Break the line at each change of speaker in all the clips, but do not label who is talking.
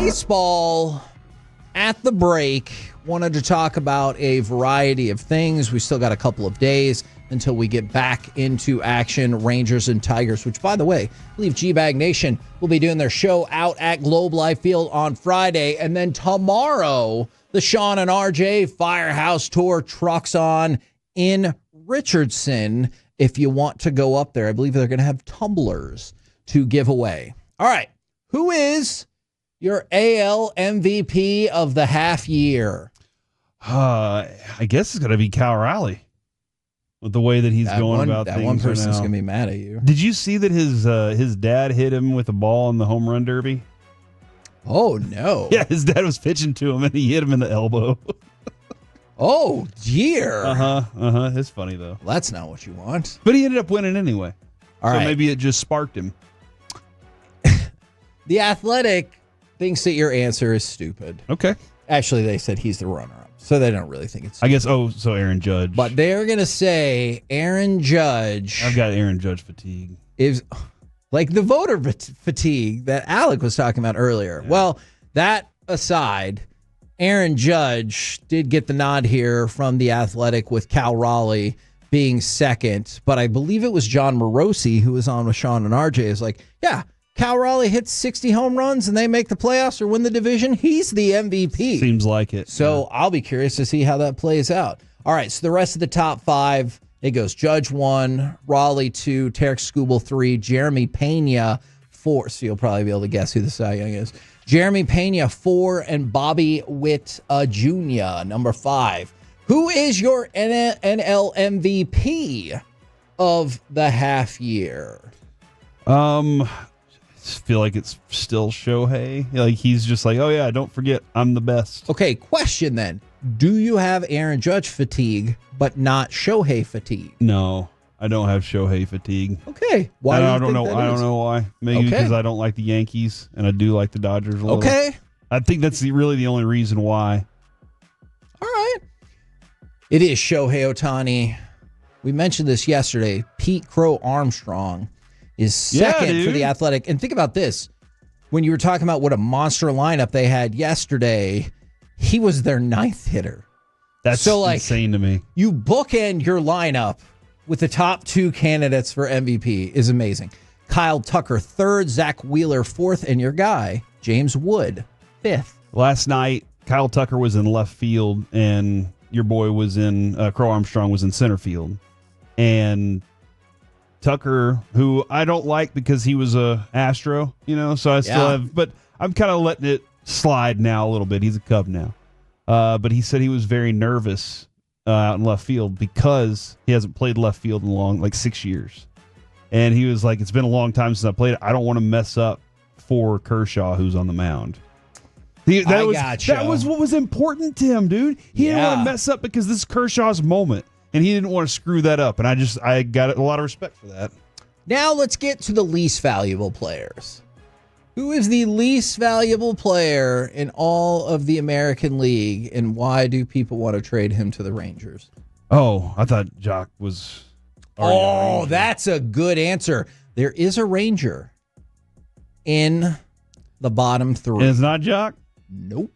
baseball at the break. Wanted to talk about a variety of things. We still got a couple of days until we get back into action. Rangers and Tigers, which, by the way, I believe G-Bag Nation will be doing their show out at Globe Life Field on Friday. And then tomorrow, the Sean and RJ Firehouse Tour trucks on in Richardson. If you want to go up there, I believe they're going to have tumblers to give away. All right. Who is your AL MVP of the half year?
I guess it's going to be Cal Raleigh with the way that he's going about things.
That one person's
right
going to be mad at you.
Did you see that his dad hit him with a ball in the home run derby?
Oh, no.
Yeah, his dad was pitching to him, and he hit him in the elbow.
Oh, dear.
It's funny, though.
Well, that's not what you want.
But he ended up winning anyway.
All right.
Maybe it just sparked him.
The Athletic thinks that your answer is stupid.
Okay.
Actually, they said he's the runner-up, so they don't really think it's stupid.
I guess, so Aaron Judge.
But they're going to say Aaron Judge.
I've got Aaron Judge fatigue.
Is like the voter fatigue that Alec was talking about earlier. Yeah. Well, that aside, Aaron Judge did get the nod here from the Athletic with Cal Raleigh being second. But I believe it was John Morosi who was on with Sean and RJ is like, yeah, Cal Raleigh hits 60 home runs and they make the playoffs or win the division. He's the MVP.
Seems like it.
So I'll be curious to see how that plays out. All right, so the rest of the top five, it goes Judge 1, Raleigh 2, Tarek Skubal 3, Jeremy Pena 4. So you'll probably be able to guess who the Cy Young is. Jeremy Pena 4 and Bobby Witt Jr. number 5. Who is your NL MVP of the half year?
I feel like it's still Shohei. Like he's just like, oh yeah, don't forget, I'm the best.
Okay, question then. Do you have Aaron Judge fatigue, but not Shohei fatigue?
No, I don't have Shohei fatigue.
Okay. Why?
I don't know. I don't know why. Maybe because I don't like the Yankees and I do like the Dodgers a little.
Okay.
I think that's really the only reason why.
All right. It is Shohei Ohtani. We mentioned this yesterday. Pete Crow-Armstrong is second for the Athletic. And think about this. When you were talking about what a monster lineup they had yesterday, he was their 9th hitter.
That's so insane to me.
You bookend your lineup with the top 2 candidates for MVP is amazing. Kyle Tucker 3rd, Zach Wheeler 4th, and your guy, James Wood, 5th.
Last night, Kyle Tucker was in left field, and your boy was in, Crow-Armstrong was in center field. And Tucker, who I don't like because he was a Astro, so I still have, but I'm kind of letting it slide now a little bit. He's a Cub now. But he said he was very nervous out in left field because he hasn't played left field in 6 years. And he was like, it's been a long time since I played it. I don't want to mess up for Kershaw, who's on the mound. That was what was important to him, dude. He didn't want to mess up because this is Kershaw's moment. And he didn't want to screw that up. And I got a lot of respect for that.
Now let's get to the least valuable players. Who is the least valuable player in all of the American League, and why do people want to trade him to the Rangers?
Oh, I thought Jock was...
Oh, that's a good answer. There is a Ranger in the bottom 3.
And it's not Jock?
Nope.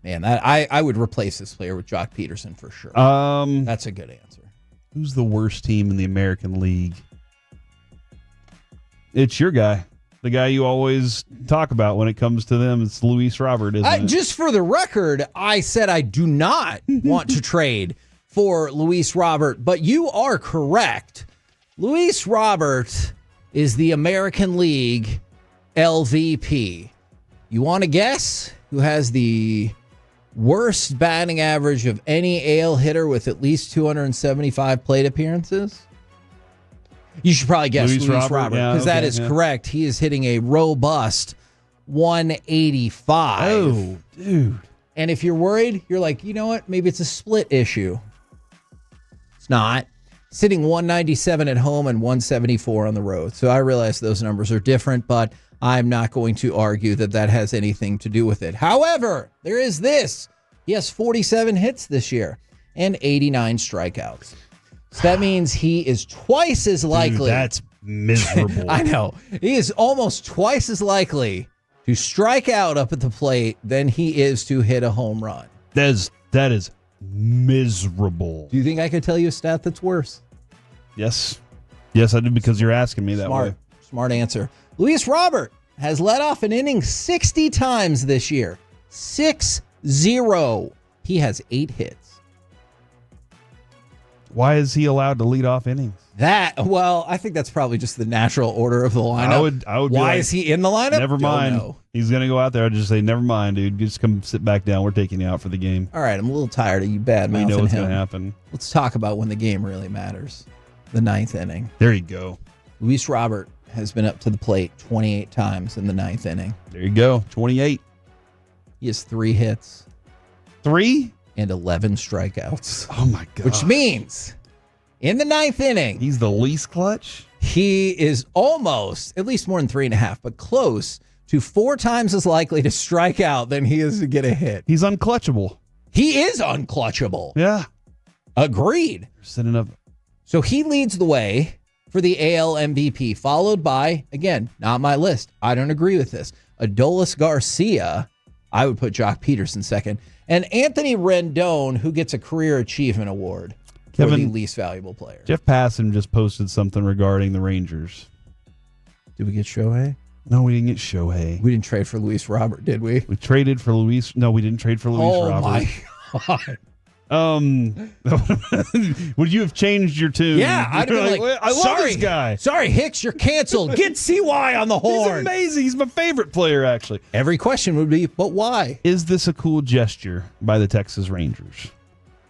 Man, I would replace this player with Jock Peterson for sure. That's a good answer.
Who's the worst team in the American League? It's your guy. The guy you always talk about when it comes to them. It's Luis Robert, isn't it?
Just for the record, I said I do not want to trade for Luis Robert, but you are correct. Luis Robert is the American League LVP. You want to guess who has the worst batting average of any AL hitter with at least 275 plate appearances? You should probably guess Luis Robert because that is correct. He is hitting a robust 185.
Oh, dude.
And if you're worried, you're like, you know what? Maybe it's a split issue. It's not. Sitting 197 at home and 174 on the road. So I realize those numbers are different, but I'm not going to argue that that has anything to do with it. However, there is this. He has 47 hits this year and 89 strikeouts. So that means he is twice as likely.
Dude, that's miserable.
I know. He is almost twice as likely to strike out up at the plate than he is to hit a home run.
That is miserable.
Do you think I could tell you a stat that's worse?
Yes. Yes, I do, because you're asking me that way.
Smart answer. Luis Robert has led off an inning 60 times this year. 6-0. He has 8 hits.
Why is he allowed to lead off innings?
I think that's probably just the natural order of the lineup.
I would.
Why is he in the lineup?
Never mind.
Don't know.
He's going to go out there. I'd just say, never mind, dude. Just come sit back down. We're taking you out for the game.
All right, I'm a little tired of you bad-mouthing him.
We know what's going to happen.
Let's talk about when the game really matters. The 9th inning.
There you go.
Luis Robert has been up to the plate 28 times in the 9th inning.
There you go. 28.
He has 3 hits.
3?
And 11 strikeouts.
Oh, my God.
Which means in the 9th inning,
he's the least clutch?
He is almost, at least more than 3.5, but close to 4 times as likely to strike out than he is to get a hit.
He's unclutchable.
He is unclutchable.
Yeah.
Agreed.
Sending up.
So he leads the way for the AL MVP, followed by, again, not my list. I don't agree with this. Adolis Garcia. I would put Jock Peterson second. And Anthony Rendon, who gets a Career Achievement Award for the least valuable player.
Jeff Passan just posted something regarding the Rangers.
Did we get Shohei?
No, we didn't get Shohei.
We didn't trade for Luis Robert, did we?
We traded for Luis. No, we didn't trade for Luis Robert.
Oh, my God.
Would you have changed your tune?
Yeah, I'd have been like,
I love this guy.
Sorry, Hicks, you're canceled. Get CY on the horn.
He's amazing. He's my favorite player, actually.
Every question would be, but why?
Is this a cool gesture by the Texas Rangers?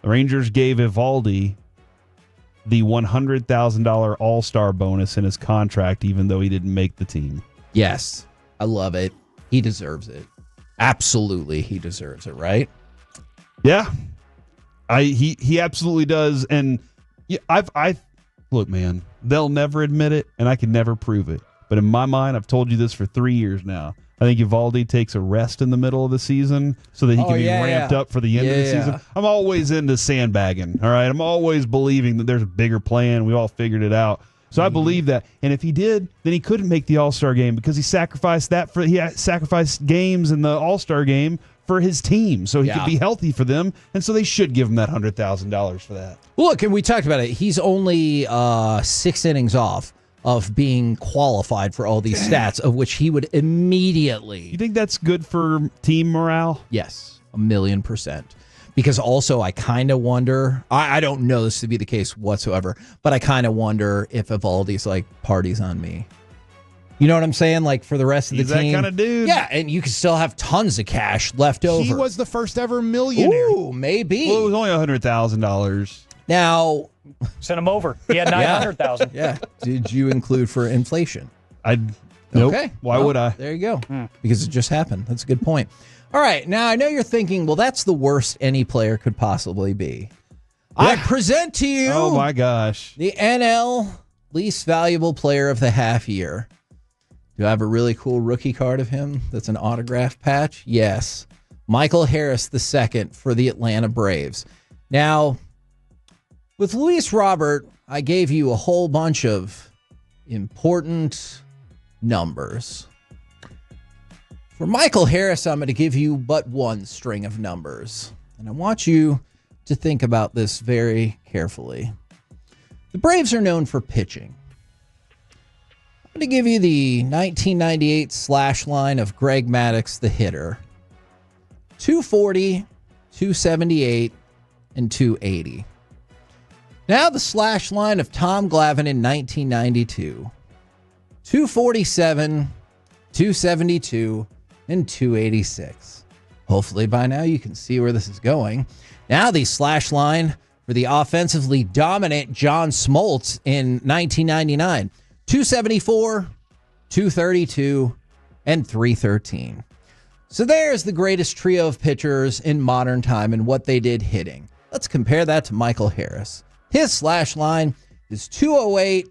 The Rangers gave Eovaldi the $100,000 All-Star bonus in his contract, even though he didn't make the team.
Yes, I love it. He deserves it. Absolutely, he deserves it, right?
Yeah. He absolutely does. And I look, man, they'll never admit it, and I can never prove it. But in my mind, I've told you this for 3 years now. I think Eovaldi takes a rest in the middle of the season so that he can be ramped up for the end of the season. I'm always into sandbagging, all right? I'm always believing that there's a bigger plan. We all figured it out. So I believe that. And if he did, then he couldn't make the All-Star game because he sacrificed games in the All-Star game for his team so he could be healthy for them. And so they should give him that $100,000 for that.
Well, look, and we talked about it. He's only 6 innings off of being qualified for all these stats, of which he would immediately.
You think that's good for team morale?
Yes, 1,000,000%. Because also I kind of wonder, I don't know this to be the case whatsoever, but I kind of wonder if Eovaldi's like, parties on me. You know what I'm saying? Like for the rest of the team.
He's that kind of dude.
Yeah, and you can still have tons of cash left over.
He was the first ever millionaire.
Ooh, maybe.
Well, it was only $100,000.
Now.
Send him over. He had 900,000.
Yeah. Did you include for inflation?
Nope.
Okay.
Why would I?
There you go. Because it just happened. That's a good point. All right. Now, I know you're thinking, well, that's the worst any player could possibly be. Yeah. I present to you.
Oh, my gosh.
The NL least valuable player of the half year. Do I have a really cool rookie card of him that's an autograph patch? Yes. Michael Harris II for the Atlanta Braves. Now, with Luis Robert, I gave you a whole bunch of important numbers. For Michael Harris, I'm going to give you but one string of numbers. And I want you to think about this very carefully. The Braves are known for pitching. I'm going to give you the 1998 slash line of Greg Maddux, the hitter. 240, 278, and 280. Now the slash line of Tom Glavine in 1992. 247, 272, and 286. Hopefully by now you can see where this is going. Now the slash line for the offensively dominant John Smoltz in 1999. 274, 232, and 313. So there's the greatest trio of pitchers in modern time and what they did hitting. Let's compare that to Michael Harris. His slash line is 208,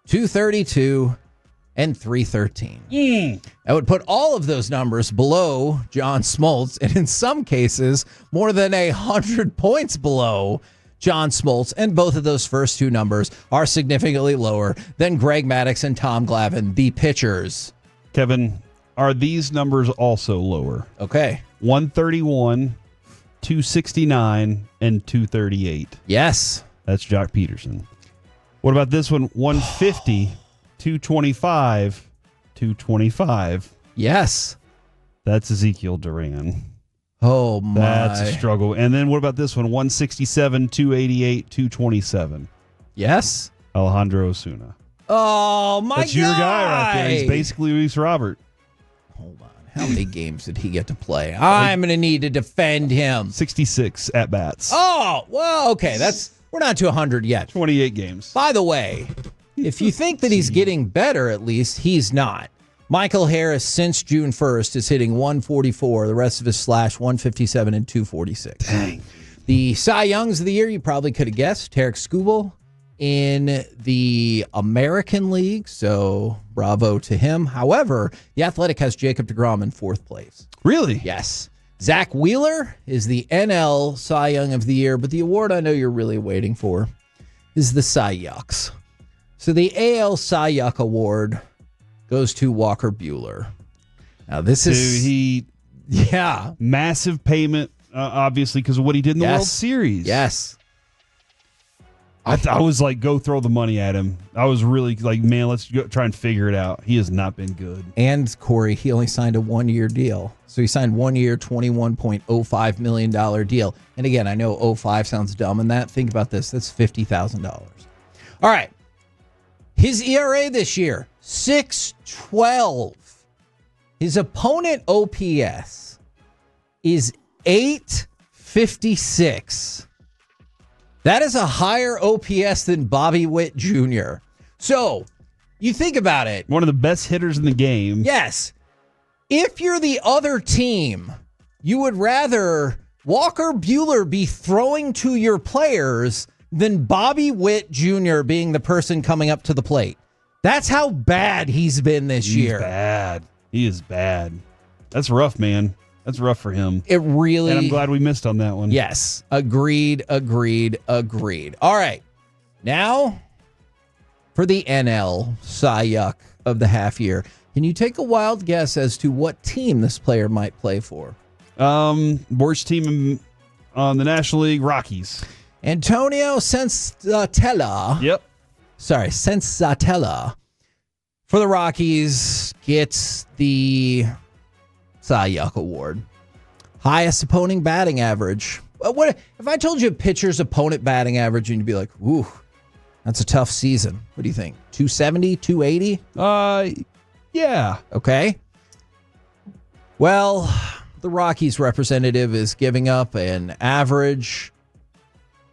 232, and 313. That would put all of those numbers below John Smoltz, and in some cases, more than 100 points below John Smoltz, and both of those first two numbers are significantly lower than Greg Maddux and Tom Glavine, the pitchers.
Kevin, are these numbers also lower?
Okay.
131, 269, and 238.
Yes.
That's Jock Peterson. What about this one? 150, 225, 225.
Yes.
That's Ezekiel Duran.
Oh, my.
That's a struggle. And then what about this one? 167, 288, 227.
Yes.
Alejandro Osuna.
Oh, my God.
That's your guy right there. He's basically Luis Robert.
Hold on. How many games did he get to play? I'm going to need to defend him.
66 at-bats.
Oh, well, okay. We're not to 100 yet.
28 games.
By the way, if you think that he's getting better, at least, he's not. Michael Harris, since June 1st, is hitting 144. The rest of his slash, 157 and 246.
Dang.
The Cy Youngs of the year, you probably could have guessed. Tarek Skubal in the American League, so bravo to him. However, the Athletic has Jacob deGrom in fourth place.
Really?
Yes. Zach Wheeler is the NL Cy Young of the year, but the award I know you're really waiting for is the Cy Yucks. So the AL Cy Yuck Award goes to Walker Buehler. Now this is
massive payment, obviously because of what he did in the World Series.
Yes.
I was like, go throw the money at him. I was really like, man, let's go try and figure it out. He has not been good.
And Cory, he only signed a 1-year deal. So he signed 1 year, $21.05 million deal. And again, I know 05 sounds dumb in that. Think about this. That's $50,000. All right. His ERA this year, 6.12. His opponent OPS is 856. That is a higher OPS than Bobby Witt Jr. So, you think about it.
One of the best hitters in the game.
Yes. If you're the other team, you would rather Walker Buehler be throwing to your players than Bobby Witt Jr. being the person coming up to the plate. That's how bad he's been this year.
He is bad. That's rough, man. That's rough for him.
It really...
And I'm glad we missed on that one.
Yes. Agreed. All right. Now, for the NL Cy Yuck of the half year. Can you take a wild guess as to what team this player might play for?
Worst team on the National League, Rockies.
Antonio Senzatella.
Yep.
Sorry, Senzatella for the Rockies gets the Cy Yuck Award. Highest opponent batting average. What if I told you a pitcher's opponent batting average and you'd be like, ooh, that's a tough season. What do you think? 270, 280?
Yeah.
Okay. Well, the Rockies representative is giving up an average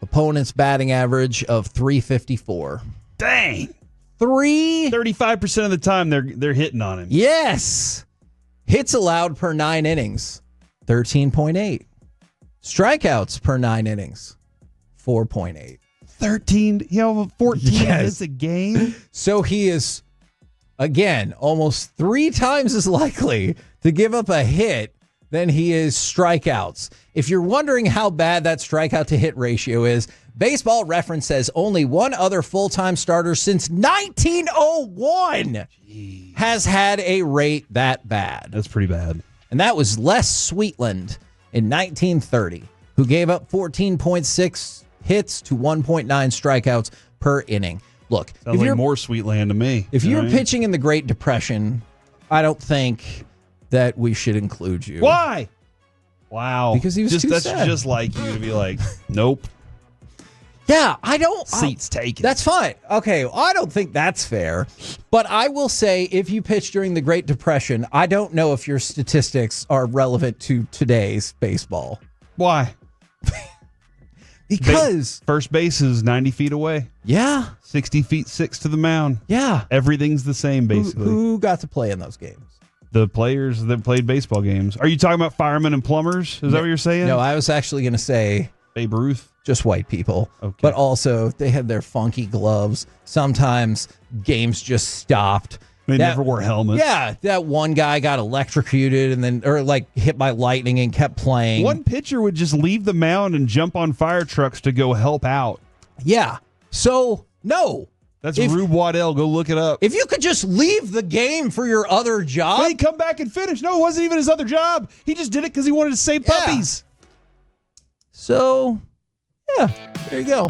opponent's batting average of 354.
Dang.
35%
of the time they're hitting on him.
Yes. Hits allowed per 9 innings, 13.8. Strikeouts per 9 innings, 4.8.
14 hits a game.
So he is, again, almost 3 times as likely to give up a hit than he is strikeouts. If you're wondering how bad that strikeout to hit ratio is, Baseball Reference says only one other full-time starter since 1901 has had a rate that bad.
That's pretty bad.
And that was Les Sweetland in 1930, who gave up 14.6 hits to 1.9 strikeouts per inning. Look,
sounds like more Sweetland to me.
If you're pitching in the Great Depression, I don't think that we should include you.
Why? Wow.
Because he was too
that's
sad.
just like you to be like, nope.
Yeah, I don't.
Seats taken.
That's fine. Okay, well, I don't think that's fair. But I will say, if you pitch during the Great Depression, I don't know if your statistics are relevant to today's baseball.
Why?
Because
first base is 90 feet away.
Yeah.
60 feet 6 to the mound.
Yeah.
Everything's the same, basically.
Who got to play in those games?
The players that played baseball games. Are you talking about firemen and plumbers? Is that what you're saying?
No, I was actually going to say
Babe Ruth.
Just white people.
Okay.
But also, they had their funky gloves. Sometimes games just stopped.
They never wore helmets.
Yeah, that one guy got electrocuted and then, or like hit by lightning and kept playing.
One pitcher would just leave the mound and jump on fire trucks to go help out.
Yeah. So, no,
That's Rube Waddell. Go look it up.
If you could just leave the game for your other job.
But he'd come back and finish. No, it wasn't even his other job. He just did it because he wanted to save puppies.
So, yeah, there you go.